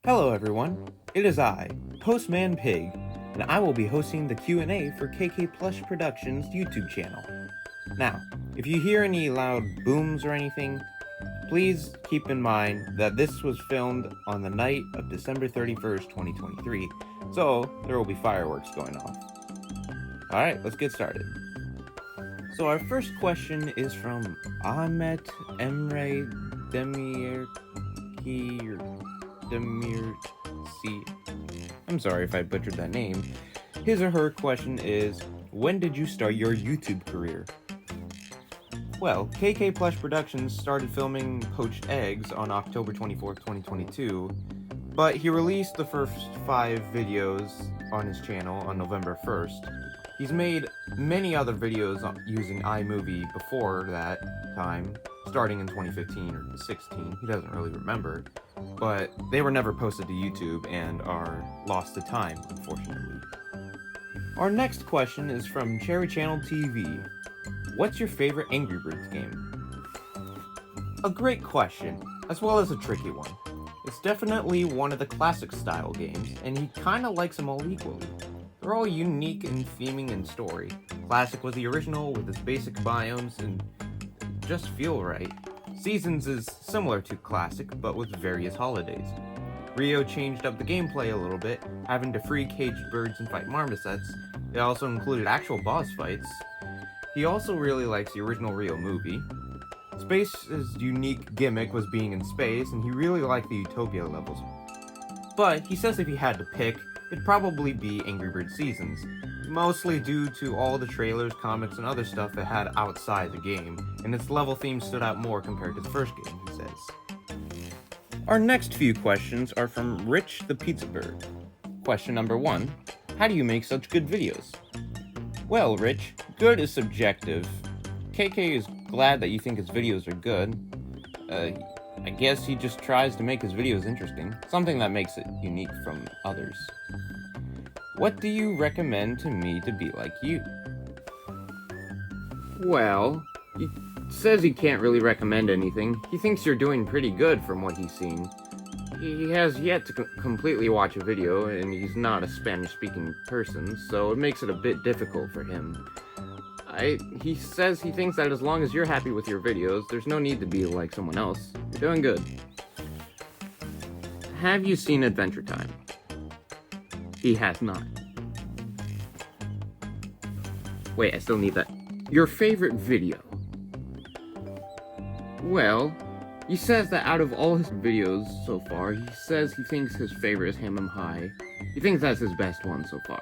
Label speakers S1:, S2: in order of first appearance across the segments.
S1: Hello everyone, it is I, Postman Pig, and I will be hosting the Q&A for KK Plush Productions YouTube channel. Now, if you hear any loud booms or anything, please keep in mind that this was filmed on the night of December 31st, 2023, so there will be fireworks going off. Alright, let's get started. So our first question is from Ahmet Emre Demirci. I'm sorry if I butchered that name. His or her question is, when did you start your YouTube career? Well, KK Plush Productions started filming Poached Eggs on October 24th, 2022, but he released the first 5 videos on his channel on November 1st. He's made many other videos using iMovie before that time, starting in 2015 or 16, he doesn't really remember, but they were never posted to YouTube and are lost to time, unfortunately. Our next question is from Cherry Channel TV. What's your favorite Angry Birds game? A great question, as well as a tricky one. It's definitely one of the classic style games, and he kinda likes them all equally. They're all unique in theming and story. Classic was the original with its basic biomes and just feel right. Seasons is similar to Classic, but with various holidays. Rio changed up the gameplay a little bit, having to free caged birds and fight marmosets. It also included actual boss fights. He also really likes the original Rio movie. Space's unique gimmick was being in space, and he really liked the Utopia levels. But he says if he had to pick, it'd probably be Angry Birds Seasons, mostly due to all the trailers, comics, and other stuff it had outside the game, and its level theme stood out more compared to the first game, he says. Our next few questions are from Rich the Pizza Bird. Question number 1, how do you make such good videos? Well, Rich, good is subjective. KK is glad that you think his videos are good. I guess he just tries to make his videos interesting, something that makes it unique from others. What do you recommend to me to be like you? Well, he says he can't really recommend anything. He thinks you're doing pretty good from what he's seen. He has yet to completely watch a video, and he's not a Spanish-speaking person, so it makes it a bit difficult for him. He says he thinks that as long as you're happy with your videos, there's no need to be like someone else. You're doing good. Have you seen Adventure Time? He has not. Wait, I still need that. Your favorite video? Well, he says that out of all his videos so far, he says he thinks his favorite is Ham 'Em High. He thinks that's his best one so far.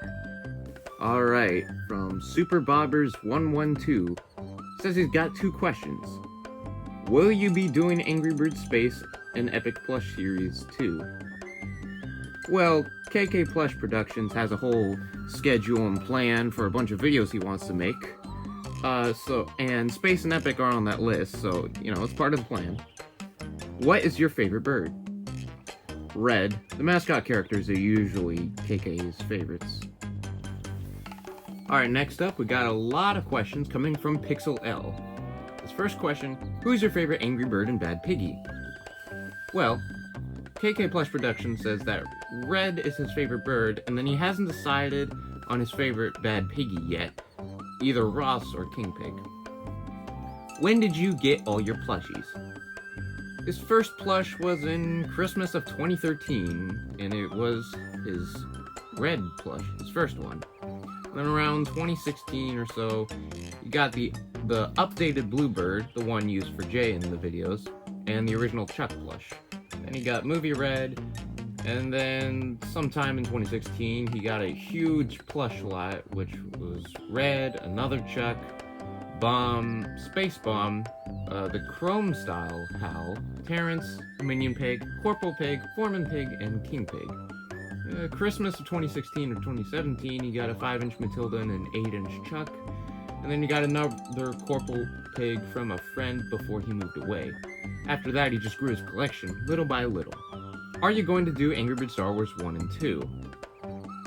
S1: Alright, from Super Bobbers 112, says he's got 2 questions. Will you be doing Angry Birds Space and Epic Plush Series 2? Well, KK Plush Productions has a whole schedule and plan for a bunch of videos he wants to make. And Space and Epic are on that list, so, it's part of the plan. What is your favorite bird? Red. The mascot characters are usually KK's favorites. Alright, next up, we got a lot of questions coming from Pixel L. This first question, who's your favorite Angry Bird and Bad Piggy? Well, KK Plush Productions says that Red is his favorite bird, and then he hasn't decided on his favorite Bad Piggy yet, either Ross or King Pig. When did you get all your plushies? His first plush was in Christmas of 2013, and it was his red plush, his first one. Then around 2016 or so, he got the updated Bluebird, the one used for Jay in the videos, and the original Chuck plush. Then he got Movie Red, and then sometime in 2016, he got a huge plush lot, which was Red, another Chuck, Bomb, Space Bomb, the Chrome Style Hal, Terrence, Minion Pig, Corporal Pig, Foreman Pig, and King Pig. Christmas of 2016 or 2017, he got a 5-inch Matilda and an 8-inch Chuck, and then he got another Corporal Pig from a friend before he moved away. After that, he just grew his collection, little by little. Are you going to do Angry Birds Star Wars 1 and 2?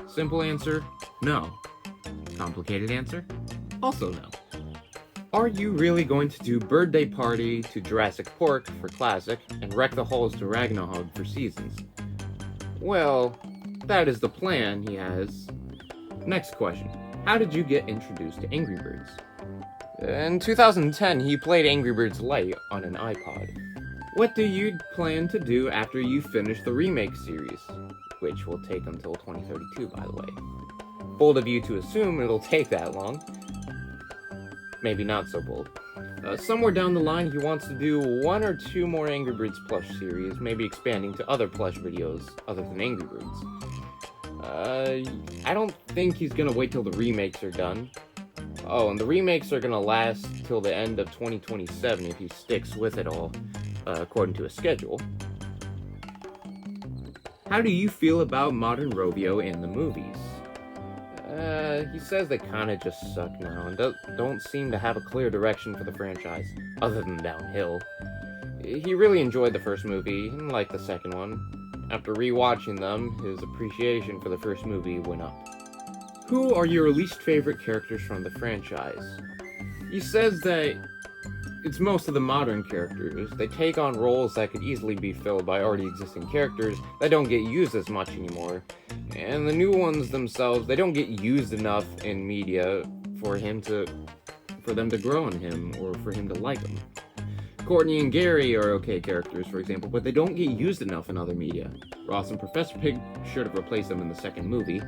S1: Simple answer, no. Complicated answer, also no. Are you really going to do Birthday Party to Jurassic Pork for Classic, and Wreck the Halls to Ragnarok for Seasons? Well, that is the plan he has. Next question. How did you get introduced to Angry Birds? In 2010, he played Angry Birds Lite on an iPod. What do you plan to do after you finish the remake series? Which will take until 2032, by the way. Bold of you to assume it'll take that long. Maybe not so bold. Somewhere down the line, he wants to do 1 or 2 more Angry Birds Plush series, maybe expanding to other Plush videos other than Angry Birds. I don't think he's gonna wait till the remakes are done. Oh, and the remakes are gonna last till the end of 2027 if he sticks with it all, according to his schedule. How do you feel about modern Rovio in the movies? He says they kinda just suck now and don't seem to have a clear direction for the franchise, other than downhill. He really enjoyed the first movie and liked the second one. After rewatching them, his appreciation for the first movie went up. Who are your least favorite characters from the franchise? He says that it's most of the modern characters. They take on roles that could easily be filled by already existing characters that don't get used as much anymore. And the new ones themselves, they don't get used enough in media for them to grow on him or for him to like them. Courtney and Gary are okay characters, for example, but they don't get used enough in other media. Ross and Professor Pig should have replaced them in the second movie.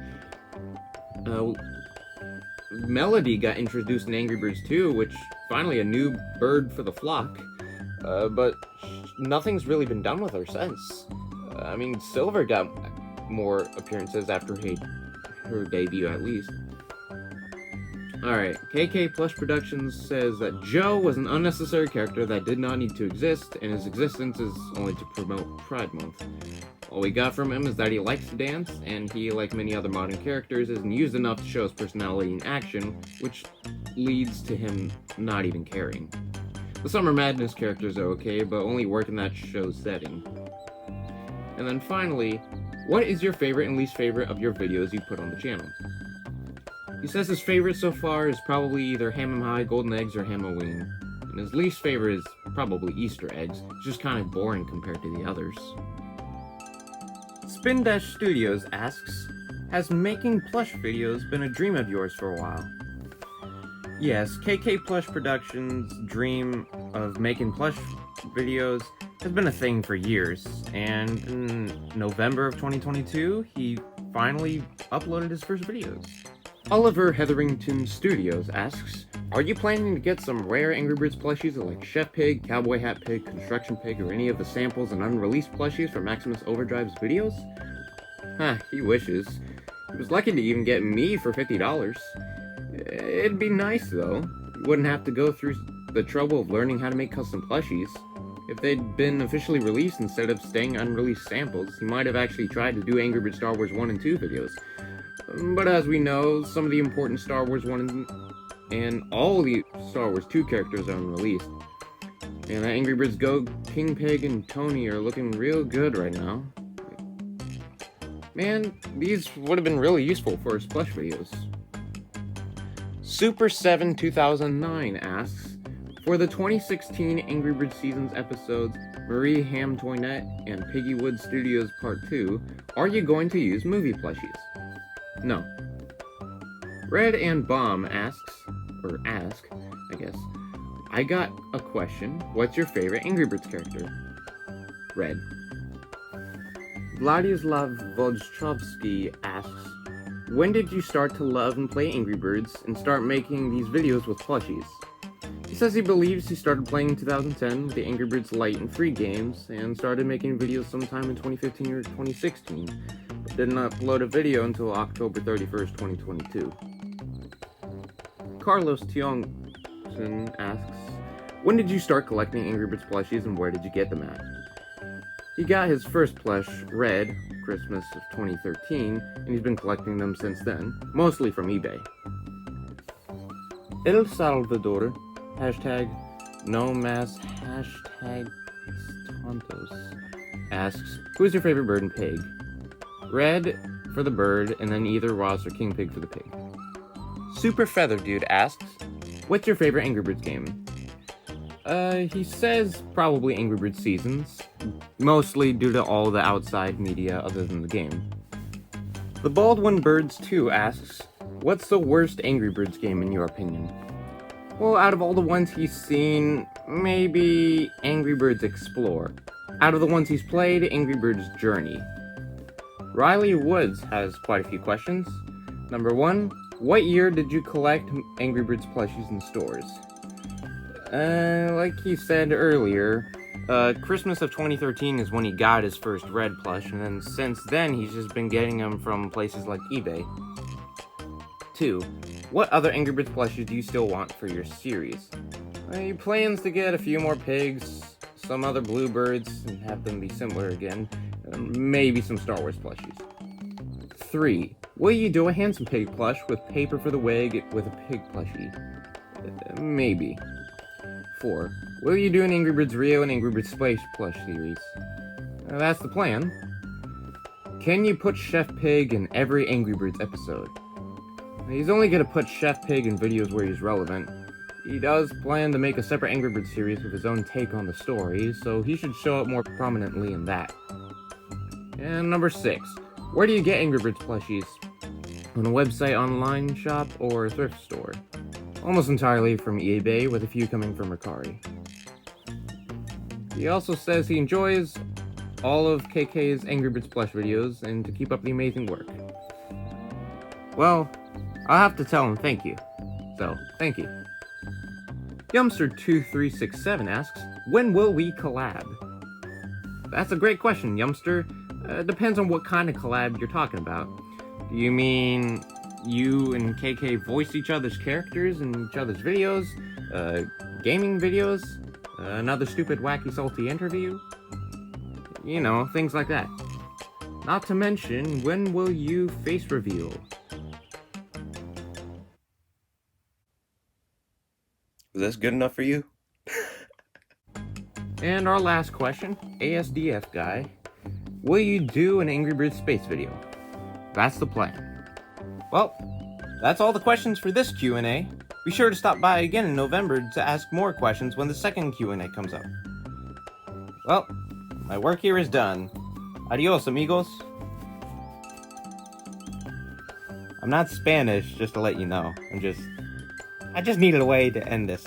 S1: Melody got introduced in Angry Birds 2, which finally a new bird for the flock, but nothing's really been done with her since. Silver got more appearances after her debut, at least. Alright, KK Plush Productions says that Joe was an unnecessary character that did not need to exist, and his existence is only to promote Pride Month. All we got from him is that he likes to dance, and he, like many other modern characters, isn't used enough to show his personality in action, which leads to him not even caring. The Summer Madness characters are okay, but only work in that show's setting. And then finally, what is your favorite and least favorite of your videos you put on the channel? He says his favorite so far is probably either Ham 'em High, Golden Eggs, or Hamoween. And his least favorite is probably Easter eggs. It's just kind of boring compared to the others. Spin Dash Studios asks, has making plush videos been a dream of yours for a while? Yes, KK Plush Productions' dream of making plush videos has been a thing for years, and in November of 2022, he finally uploaded his first videos. Oliver Hetherington Studios asks, are you planning to get some rare Angry Birds plushies like Chef Pig, Cowboy Hat Pig, Construction Pig, or any of the samples and unreleased plushies for Maximus Overdrive's videos? He wishes. He was lucky to even get me for $50. It'd be nice though. You wouldn't have to go through the trouble of learning how to make custom plushies. If they'd been officially released instead of staying unreleased samples, he might have actually tried to do Angry Birds Star Wars 1 and 2 videos. But as we know, some of the important Star Wars 1 and all the Star Wars 2 characters are unreleased. And Angry Birds Go, King Pig, and Tony are looking real good right now. Man, these would have been really useful for his plush videos. Super7 2009 asks, for the 2016 Angry Birds Seasons episodes Marie Ham-Toinette and Piggywood Studios Part 2, are you going to use movie plushies? No. Red and Bomb asks, I guess, I got a question. What's your favorite Angry Birds character? Red. Vladislav Volchovsky asks, when did you start to love and play Angry Birds and start making these videos with plushies? He says he believes he started playing in 2010 with the Angry Birds Lite and free games and started making videos sometime in 2015 or 2016, but didn't upload a video until October 31st, 2022. Carlos Tiongson asks, when did you start collecting Angry Birds plushies and where did you get them at? He got his first plush, Red, Christmas of 2013, and he's been collecting them since then, mostly from eBay. El Salvador, hashtag no más hashtag tontos, asks, who is your favorite bird and pig? Red for the bird, and then either Ross or King Pig for the pig. Super Feather Dude asks, what's your favorite Angry Birds game? He says probably Angry Birds Seasons, mostly due to all the outside media other than the game. The Baldwin Birds 2 asks, what's the worst Angry Birds game in your opinion? Well, out of all the ones he's seen, maybe Angry Birds Explore. Out of the ones he's played, Angry Birds Journey. Riley Woods has quite a few questions. Number 1, what year did you collect Angry Birds plushies in stores? Like he said earlier, Christmas of 2013 is when he got his first red plush, and then since then he's just been getting them from places like eBay. 2. What other Angry Birds plushies do you still want for your series? He plans to get a few more pigs, some other bluebirds, and have them be similar again. Maybe some Star Wars plushies. 3. Will you do a handsome pig plush with paper for the wig with a pig plushie? Maybe. 4. Will you do an Angry Birds Rio and Angry Birds Space plush series? That's the plan. Can you put Chef Pig in every Angry Birds episode? He's only gonna put Chef Pig in videos where he's relevant. He does plan to make a separate Angry Birds series with his own take on the story, so he should show up more prominently in that. And number 6. Where do you get Angry Birds plushies? On a website, online shop, or a thrift store? Almost entirely from eBay, with a few coming from Mercari. He also says he enjoys all of KK's Angry Birds plush videos and to keep up the amazing work. Well, I'll have to tell him thank you. So, thank you. Yumster2367 asks, when will we collab? That's a great question, Yumster. Depends on what kind of collab you're talking about. Do you mean you and KK voice each other's characters in each other's videos? Gaming videos? Another stupid, wacky, salty interview? You know, things like that. Not to mention, when will you face reveal?
S2: Is this good enough for you?
S1: And our last question, ASDF guy. Will you do an Angry Birds Space video? That's the plan. Well, that's all the questions for this Q&A. Be sure to stop by again in November to ask more questions when the second Q&A comes up. Well, my work here is done. Adios, amigos. I'm not Spanish, just to let you know. I just needed a way to end this.